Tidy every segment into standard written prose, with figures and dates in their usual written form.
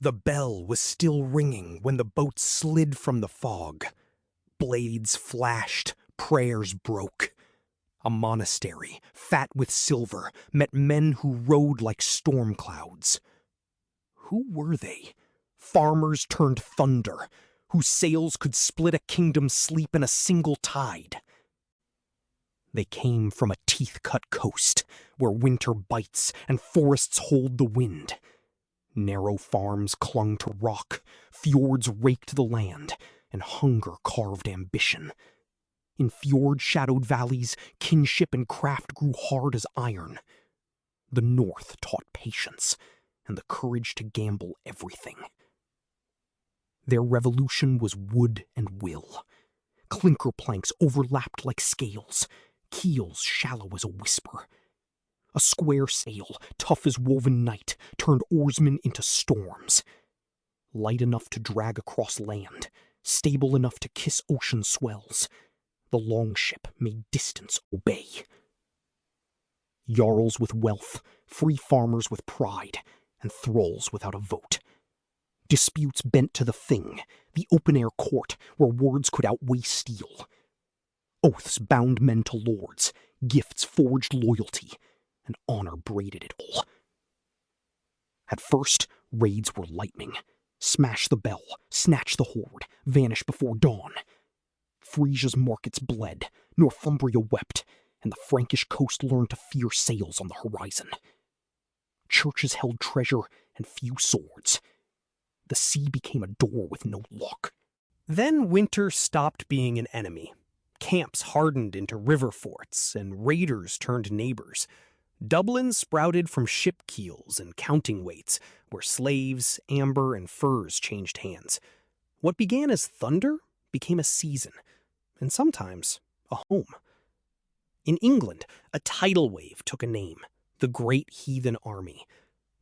The bell was still ringing when the boat slid from the fog. Blades flashed, prayers broke. A monastery, fat with silver, met men who rode like storm clouds. Who were they? Farmers turned thunder, whose sails could split a kingdom's sleep in a single tide. They came from a teeth-cut coast, where winter bites and forests hold the wind. Narrow farms clung to rock, fjords raked the land, and hunger carved ambition. In fjord-shadowed valleys, kinship and craft grew hard as iron. The North taught patience, and the courage to gamble everything. Their revolution was wood and will. Clinker planks overlapped like scales, keels shallow as a whisper. A square sail, tough as woven night, turned oarsmen into storms. Light enough to drag across land, stable enough to kiss ocean swells, the longship made distance obey. Jarls with wealth, free farmers with pride, and thralls without a vote. Disputes bent to the thing, the open-air court where words could outweigh steel. Oaths bound men to lords, gifts forged loyalty, and honor braided it all. At first, raids were lightning. Smash the bell, snatch the hoard, vanish before dawn. Frisia's markets bled, Northumbria wept, and the Frankish coast learned to fear sails on the horizon. Churches held treasure and few swords. The sea became a door with no lock. Then winter stopped being an enemy. Camps hardened into river forts, and raiders turned neighbors. Dublin sprouted from ship keels and counting weights, where slaves, amber, and furs changed hands. What began as thunder became a season, and sometimes a home. In England, a tidal wave took a name, the Great Heathen Army.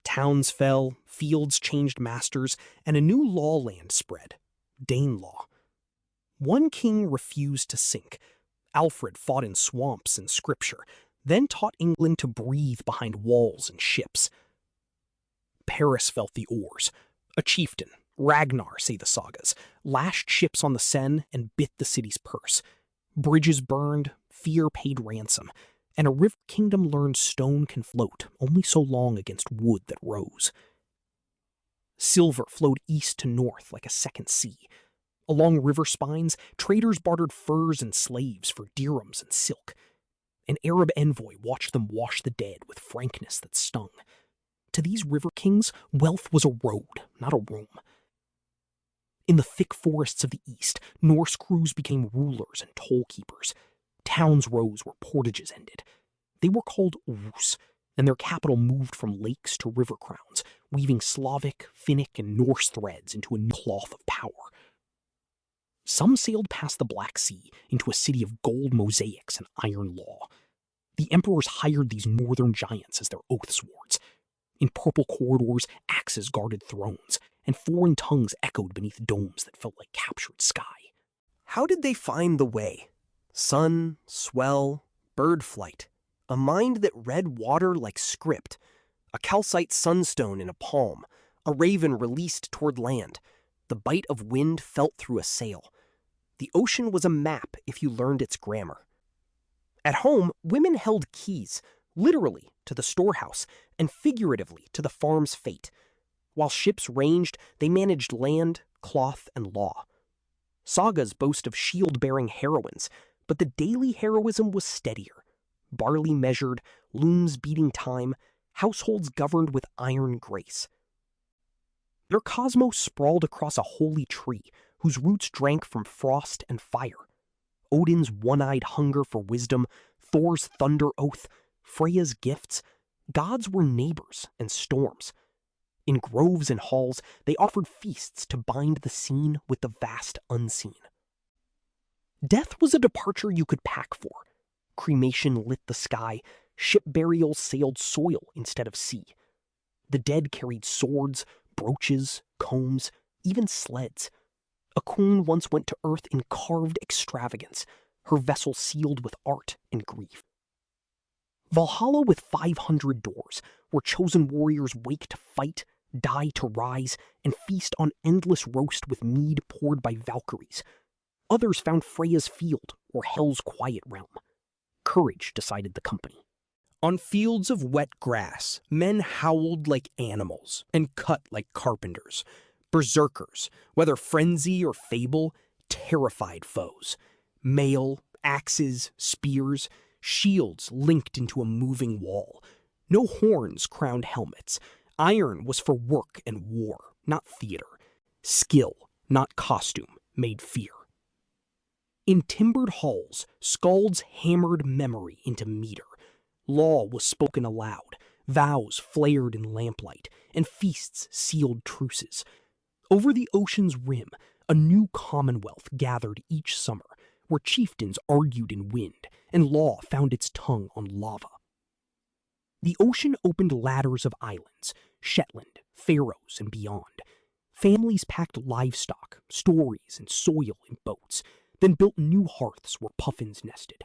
Towns fell, fields changed masters, and a new lawland spread, Danelaw. One king refused to sink. Alfred fought in swamps and scripture, then taught England to breathe behind walls and ships. Paris felt the oars. A chieftain, Ragnar, say the sagas, lashed ships on the Seine and bit the city's purse. Bridges burned, fear paid ransom, and a river kingdom learned stone can float only so long against wood that rose. Silver flowed east to north like a second sea. Along river spines, traders bartered furs and slaves for dirhams and silk. An Arab envoy watched them wash the dead with frankness that stung. To these river kings, wealth was a road, not a room. In the thick forests of the east, Norse crews became rulers and toll keepers. Towns rose where portages ended. They were called Rus, and their capital moved from lakes to river crowns, weaving Slavic, Finnic, and Norse threads into a new cloth of power. Some sailed past the Black Sea into a city of gold mosaics and iron law. The emperors hired these northern giants as their oath swords. In purple corridors, axes guarded thrones, and foreign tongues echoed beneath domes that felt like captured sky. How did they find the way? Sun, swell, bird flight. A mind that read water like script. A calcite sunstone in a palm. A raven released toward land. The bite of wind felt through a sail. The ocean was a map if you learned its grammar. At home, women held keys, literally to the storehouse, and figuratively to the farm's fate. While ships ranged, they managed land, cloth, and law. Sagas boast of shield-bearing heroines, but the daily heroism was steadier. Barley measured, looms beating time, households governed with iron grace. Their cosmos sprawled across a holy tree, whose roots drank from frost and fire. Odin's one-eyed hunger for wisdom, Thor's thunder oath, Freya's gifts. Gods were neighbors and storms. In groves and halls, they offered feasts to bind the seen with the vast unseen. Death was a departure you could pack for. Cremation lit the sky, ship burials sailed soil instead of sea. The dead carried swords, brooches, combs, even sleds. A queen once went to earth in carved extravagance, her vessel sealed with art and grief. Valhalla with 500 doors, where chosen warriors wake to fight, die to rise, and feast on endless roast with mead poured by Valkyries. Others found Freya's field or Hell's quiet realm. Courage decided the company. On fields of wet grass, men howled like animals and cut like carpenters. Berserkers, whether frenzy or fable, terrified foes. Mail, axes, spears, shields linked into a moving wall. No horns crowned helmets. Iron was for work and war, not theater. Skill, not costume, made fear. In timbered halls, skalds hammered memory into meter. Law was spoken aloud, vows flared in lamplight, and feasts sealed truces. Over the ocean's rim, a new commonwealth gathered each summer, where chieftains argued in wind, and law found its tongue on lava. The ocean opened ladders of islands, Shetland, Faroes, and beyond. Families packed livestock, stories, and soil in boats, then built new hearths where puffins nested.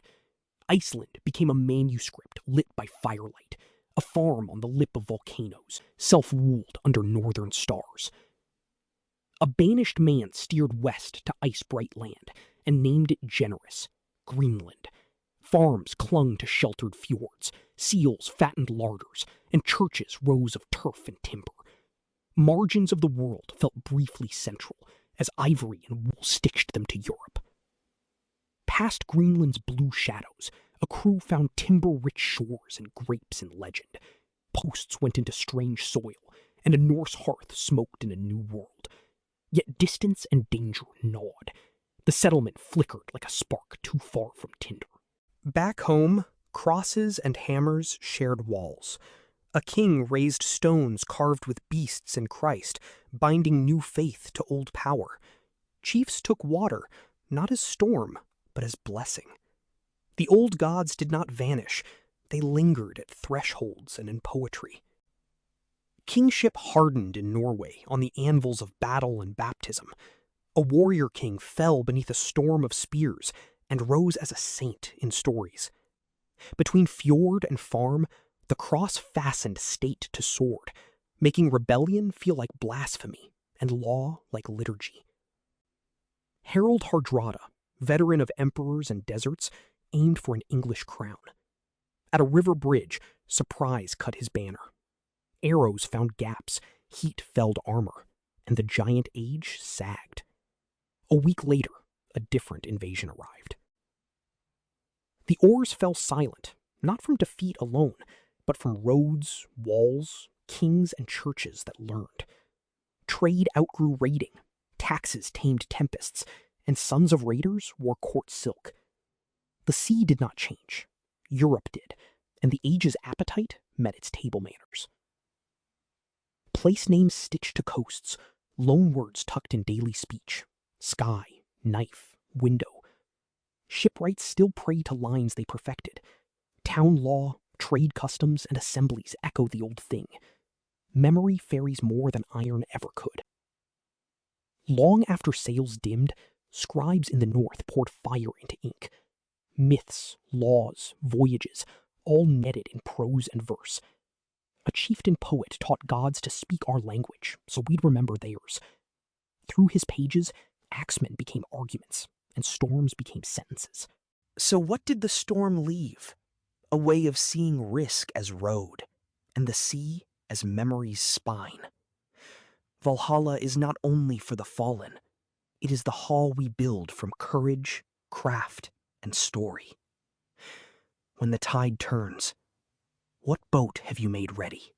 Iceland became a manuscript lit by firelight, a farm on the lip of volcanoes, self-ruled under northern stars. A banished man steered west to ice-bright land and named it generous, Greenland. Farms clung to sheltered fjords, seals fattened larders, and churches rows of turf and timber. Margins of the world felt briefly central, as ivory and wool stitched them to Europe. Past Greenland's blue shadows, a crew found timber-rich shores and grapes in legend. Posts went into strange soil, and a Norse hearth smoked in a new world. Yet distance and danger gnawed. The settlement flickered like a spark too far from tinder. Back home, crosses and hammers shared walls. A king raised stones carved with beasts and Christ, binding new faith to old power. Chiefs took water, not as storm, but as blessing. The old gods did not vanish. They lingered at thresholds and in poetry. Kingship hardened in Norway on the anvils of battle and baptism. A warrior king fell beneath a storm of spears and rose as a saint in stories. Between fjord and farm, the cross fastened state to sword, making rebellion feel like blasphemy and law like liturgy. Harold Hardrada, veteran of emperors and deserts, aimed for an English crown. At a river bridge, surprise cut his banner. Arrows found gaps, heat felled armor, and the giant age sagged. A week later, a different invasion arrived. The oars fell silent, not from defeat alone, but from roads, walls, kings, and churches that learned. Trade outgrew raiding, taxes tamed tempests, and sons of raiders wore court silk. The sea did not change. Europe did, and the age's appetite met its table manners. Place names stitched to coasts, loan words tucked in daily speech. Sky, knife, window. Shipwrights still pray to lines they perfected. Town law, trade customs, and assemblies echo the old thing. Memory ferries more than iron ever could. Long after sails dimmed, scribes in the north poured fire into ink. Myths, laws, voyages, all netted in prose and verse. A chieftain poet taught gods to speak our language, so we'd remember theirs. Through his pages, axemen became arguments, and storms became sentences. So what did the storm leave? A way of seeing risk as road, and the sea as memory's spine. Valhalla is not only for the fallen, it is the hall we build from courage, craft, and story. When the tide turns, what boat have you made ready?